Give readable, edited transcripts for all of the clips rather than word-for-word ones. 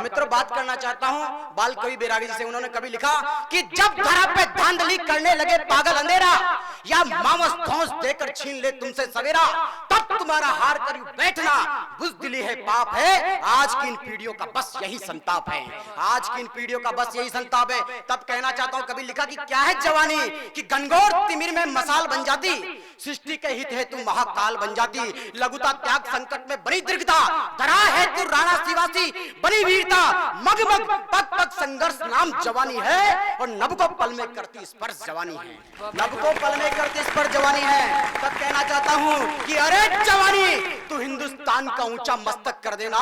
मित्रों बात करना चाहता हूं बाल कवि बैरागी जी से। उन्होंने कभी लिखा कि जब धरा पे धांधली करने लगे पागल अंधेरा, या मामस धौंस देकर छीन ले तुमसे सवेरा, तब तुम्हारा हार कर बैठना बुज़दिली है, पाप है। आज की इन पीढ़ियों का बस यही संताप है, आज की इन पीढ़ियों का बस यही संताप है। तब कहना चाहता हूं, कभी लिखा कि क्या है जवानी कि गनगौर तिमिर में मसाल बन जाती, सृष्टि के हित है तू महाकाल बन जाती। लघुता त्याग संकट में बनी दीर्घता, धरा है तू राणा शिवासी बनी वीरता। मग मग पग पग संघर्ष नाम जवानी है, और नभ को पल में करती स्पर्श जवानी है, नभ को पल में करती स्पर्श जवानी है। तब कहना चाहता हूं कि अरे जवानी तू हिंदुस्तान का ऊंचा मस्तक कर देना,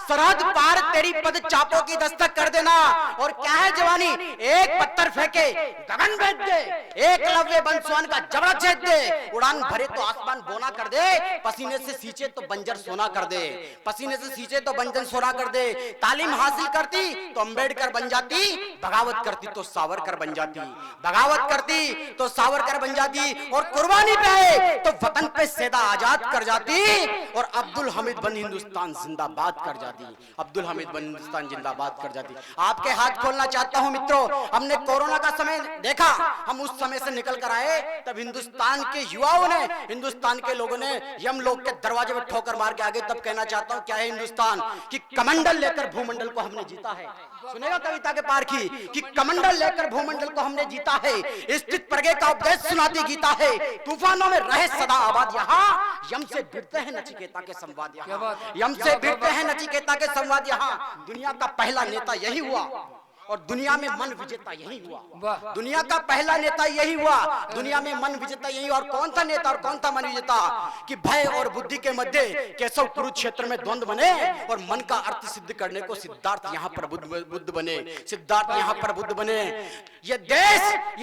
सरहद पार तेरी पद चापों की दस्तक कर देना। और क्या है जवानी, एक पत्थर फेंके गगन भेद दे, एकलव्य बंसवान का जबड़ा छेद दे, उड़ान भरे तो आसमान बोना कर दे, पसीने से सींचे तो बंजर सोना कर दे, पसीने से सींचे तो बंजर सोना कर दे। तालीम हासिल करती तो अंबेडकर बन जाती, बगावत करती तो सावरकर बन जाती, बगावत करती तो सावरकर बन जाती। और कुर्बानी पे तो वतन पे सैदा आजाद कर जाती, और अब्दुल हमीद बन हिंदुस्तान जिंदाबाद कर जाती, अब्दुल हमीद बन हिंदुस्तान जिंदाबाद कर जाती। आपके हाथ खोलना चाहता हूं मित्रों, हमने कोरोना का समय देखा, हम उस समय से निकल कर आए, तब हिंदुस्तान के युवाओं ने, हिंदुस्तान के लोगों ने यमलोक के दरवाजे में ठोकर मार के आगे। तब कहना चाहता हूं क्या है हिंदुस्तान कि कमंडल लेकर भूमंडल को हमने जीता है। सुनेगा कविता के पार की कि कमंडल लेकर भूमंडल को हमने जीता है, स्थित प्रज्ञा का उपदेश सुनाती गीता है। तूफानों में रहे सदा आबाद यहाँ, यम से भिड़ते हैं नचिकेता के संवाद यहाँ, यम से भिड़ते हैं नचिकेता के संवाद यहाँ। दुनिया का पहला नेता यही हुआ, और दुनिया में मन विजेता यही हुआ, दुनिया का पहला नेता यही हुआ, दुनिया में मन विजेता यही। और कौन था नेता और कौन था मन विजेता कि भय और बुद्धि के मध्य केशव कुरुक्षेत्र में द्वंद्व बने, और मन का अर्थ सिद्ध करने को सिद्धार्थ यहाँ पर बुद्ध बने, सिद्धार्थ यहाँ पर बुद्ध बने। ये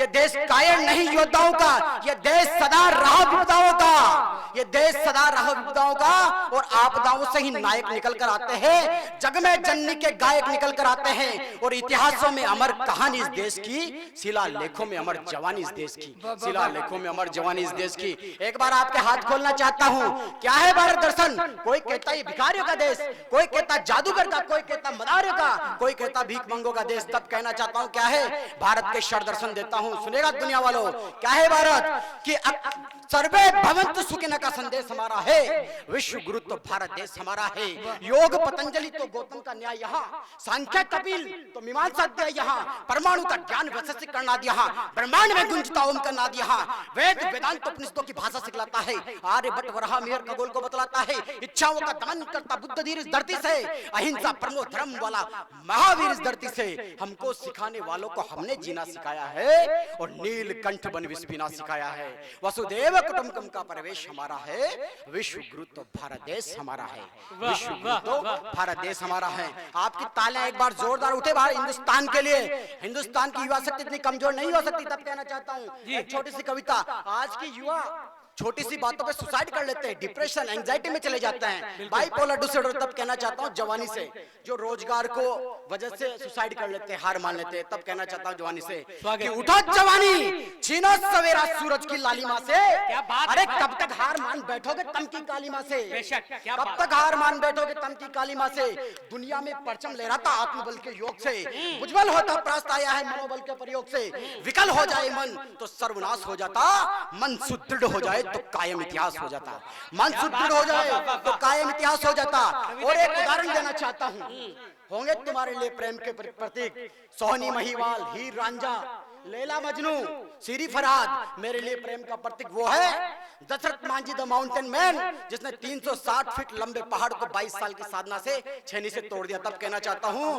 देश कायर नहीं योद्धाओं का, ये देश सदा रहा विपदाओं का, ये देश सदा रहा विपदाओं का, और आपदाओं से ही नायक निकल कर आते हैं, जग में जननी के गायक निकल कर आते हैं। और इतिहास में अमर कहानी इस देश की, शिलालेखों में अमर जवानी इस देश की, शिलालेखों में अमर जवानी इस देश की। एक बार आपके हाथ खोलना चाहता हूं, क्या है भारत दर्शन? कोई कहता है भिखारियों का देश, कोई कहता जादूगर का, कोई कहता मदारियों का, कोई कहता भीख मंगों का देश। तब कहना चाहता हूं क्या है भारत के शर दर्शन देता हूं, सुनेगा दुनिया वालों। क्या है भारत कि सर्वे भवन्तु सुखिनः का संदेश हमारा है, विश्व गुरु तो भारत देश हमारा है। योग पतंजलि तो गौतम का न्याय यहाँ, सांख्य कपिल तो मीमांसा यहाँ, परमाणु का ज्ञान वैशेषिक का नाद यहाँ, ब्रह्मांड में गुंजता ओम का नाद यहाँ, वेद वेदांत उपनिषदों की भाषा सिखलाता है, आर्यभट्ट वराह मिहिर खगोल को बतलाता है, इच्छाओं का दमन करता बुद्ध धीर इस धरती से, अहिंसा परमो धर्म वाला महावीर इस धरती से। हमको सिखाने वालों को हमने जीना सिखाया है, और नीलकंठ बन विष पीना सिखाया है। वसुदेव कुटुंबकम का प्रवेश हमारा है, विश्व गुरु तो भारत देश हमारा है, विश्व गुरु तो भारत देश हमारा है। आपकी तालियां एक बार जोरदार उठे बाहर हिंदुस्तान के लिए। हिंदुस्तान की युवा शक्ति इतनी कमजोर नहीं हो सकती। तब कहना चाहता हूं एक छोटी सी कविता, आज की युवा छोटी सी बातों पे सुसाइड कर लेते हैं, डिप्रेशन एंजाइटी में चले जाते हैं, बाइपोलर डिसऑर्डर। तब कहना चाहता हूं जवानी से, जो रोजगार को वजह से सुसाइड कर लेते हैं, हार मान लेते हैं, तब कहना चाहता हूं जवानी से कि उठो जवानी, छीनो सवेरा सूरज की लालिमा से। अरे कब तक हार मान बैठोगे तम की कालीमा से, कब तक हार मान बैठोगे तम की कालीमा से। दुनिया में परचम लहराता आत्मबल के योग से, उज्जवल होता प्रास्त आया है मनोबल के प्रयोग से। विकल हो जाए मन तो सर्वनाश हो जाता, मन सुदृढ़ हो जाए तो कायम इतिहास हो जाता, मन सुदृढ़ हो जाए तो कायम इतिहास हो जाता। और एक उदाहरण देना चाहता हूं, होंगे तुम्हारे लिए प्रेम के प्रतीक सोहनी महिवाल, हीर रांझा, लैला मजनू, सीरी फरहाद। मेरे लिए प्रेम का प्रतीक वो है Dashrath Manjhi the mountain man, जिसने 360 फीट लंबे पहाड़ को 22 साल की साधना से छेनी से तोड़ दिया। तब कहना चाहता हूं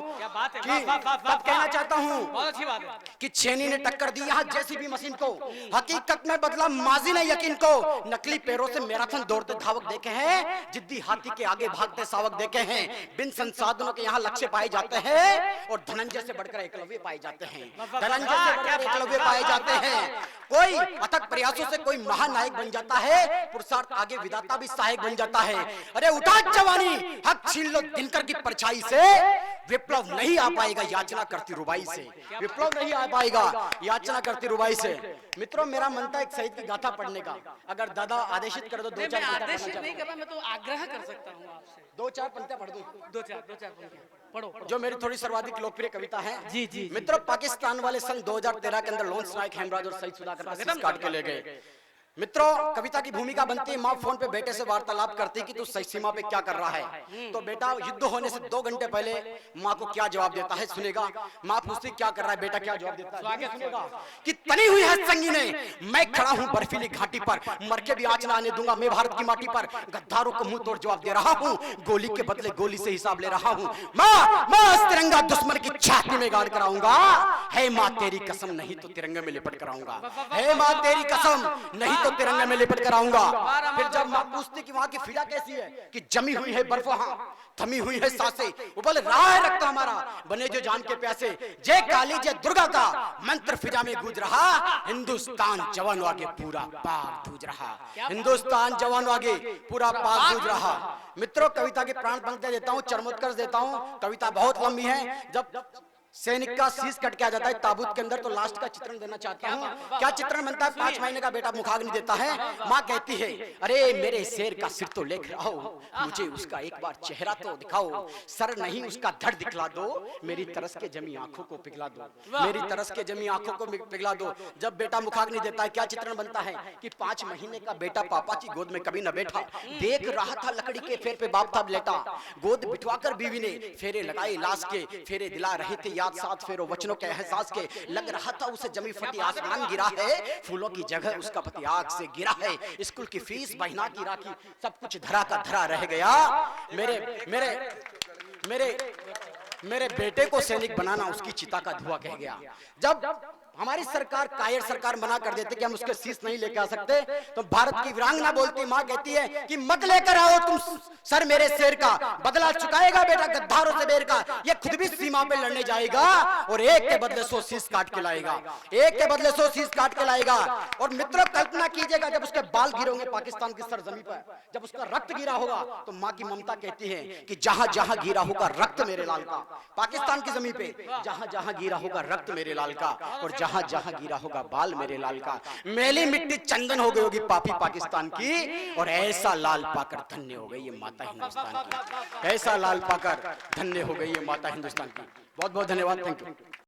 कि छेनी ने टक्कर दी यहाँ जेसीबी मशीन को, हकीकत में बदला माजी ने यकीन को। नकली पैरों से मैराथन दौड़ते धावक देखे हैं, जिद्दी हाथी के आगे भागते सावक देखे हैं। बिन संसाधनों के यहाँ लक्ष्य पाए जाते हैं, और धनंजय से बढ़कर एकलव्य पाए जाते हैं, धनंजय से बढ़कर एकलव्य पाए जाते हैं। कोई अथक प्रयासों से कोई महानायक बन जाता है, पुरुषार्थ आगे विधाता भी सहायक बन जाता है। अरे उठा जवानी, हक छीन लो दिनकर की परछाई से। विप्लव नहीं आ पाएगा याचना करती रुबाई से, विप्लव नहीं आ पाएगा याचना करती रुबाई से। मित्रों, मेरा मन था एक शहीद की गाथा पढ़ने का, अगर दादा आदेशित कर दो। 2-4 आदेशित नहीं कर रहा, मैं तो आग्रह कर सकता हूँ आपसे। 2-4 पंक्तियां पढ़ दूं। 2-4 पंक्तियां। जो मेरी थोड़ी सर्वाधिक लोकप्रिय कविता है। जी जी मित्रों, पाकिस्तान वाले सन 2013 के अंदर लॉन्स नायक, हेमराज और सईद सुधाकर का सीस काट के ले गए। मित्रों, कविता की भूमिका बनती है, माँ फोन पे बेटे से वार्तालाप करती कि तू सही सीमा पे क्या कर रहा है। तो बेटा युद्ध होने से 2 घंटे पहले माँ को क्या जवाब देता है, सुनेगा। माँ पूछती क्या कर रहा है बेटा, क्या जवाब देता है, सुनेगा कि तनी हुई है संगी ने, मैं खड़ा हूँ बर्फीली घाटी पर, मर के भी आँच ना आने दूंगा मैं भारत की माटी पर, गद्दारों को मुंह तोड़ जवाब दे रहा हूँ, गोली के बदले गोली से हिसाब ले रहा हूँ। माँ तिरंगा दुश्मन की छाती में गाड़ कराऊंगा, है माँ तेरी कसम नहीं तो तिरंगे में लिपट कराऊंगा, है माँ तेरी कसम नहीं तो तिरंगे में लिपट कर आऊंगा। फिर जब मां पूछती कि वहां की फिजा कैसी है, कि जमी हुई है बर्फ, वहां थमी हुई है सांसें, वो बोले राह है रखता हमारा बने जो जान के प्यासे, जय काली जय दुर्गा का मंत्र फिजा में गूंज रहा, हिंदुस्तान जवानों आगे पूरा पाक गूंज रहा, हिंदुस्तान जवानों आगे पूरा पाक गूंज रहा। मित्रों, कविता के प्राण पंक्तियां देता हूं, चरमोत्कर्ष देता हूं। कविता बहुत लंबी है। जब सैनिक का शीश कट के आ जाता है ताबूत के अंदर, तो लास्ट का चित्रण देना चाहता हूँ। क्या चित्रण बनता है? 5 महीने का बेटा मुखाग्नि देता है। माँ कहती है अरे मेरे शेर का सिर तो लेकर आओ, मुझे उसका एक बार चेहरा तो दिखाओ, सर नहीं उसका धड़ दिखला दो, मेरी तरस के जमी आंखों को पिघला दो, मेरी तरस के जमी आंखों को पिघला दो। जब बेटा मुखाग्नि देता है, क्या चित्रण बनता है कि 5 महीने का बेटा पापा की गोद में कभी न बैठा, देख रहा था लकड़ी के फेर पे बाप था लेटा, गोद बिठवाकर बीवी ने फेरे लगाए लाश के, फेरे दिला रहे थे याद साथ फेरो वचनों के एहसास के, लग रहा था उसे जमी फटी आसमान गिरा है, फूलों की जगह उसका पति आग से गिरा है, स्कूल की फीस बहिना की राखी सब कुछ धरा का धरा रह गया, मेरे मेरे मेरे मेरे बेटे को सैनिक बनाना उसकी चिता का धुआं कह गया। जब हमारी सरकार कायर सरकार मना कर देती कि हम उसके शीश नहीं लेकर आ सकते, तो भारत की वीरांगना बोलती, मां कहती है कि मत लेकर आओ तुम सर मेरे शेर का, बदला चुकाएगा बेटा गद्दारों से बेर का, ये खुद भी सीमा पे लड़ने जाएगा और एक के बदले 100 शीश काट के लाएगा, एक के बदले 100 शीश काट के लाएगा। और मित्रों, कल्पना कीजिएगा जब उसके बाल गिरोगे पाकिस्तान की सरजमी पर, जब उसका रक्त गिरा होगा, तो मां की ममता कहती है कि जहां जहां गिरा होगा रक्त मेरे लाल का, पाकिस्तान की जमीन पे जहां जहां गिरा होगा रक्त मेरे लाल का, और जहां जहां गिरा होगा बाल मेरे लाल का, मैली मिट्टी चंदन हो गई होगी पापी पाकिस्तान की, और ऐसा लाल पाकर धन्य हो गई ये माता हिंदुस्तान की, ऐसा लाल पाकर धन्य हो गई ये माता हिंदुस्तान की। बहुत बहुत धन्यवाद, थैंक यू।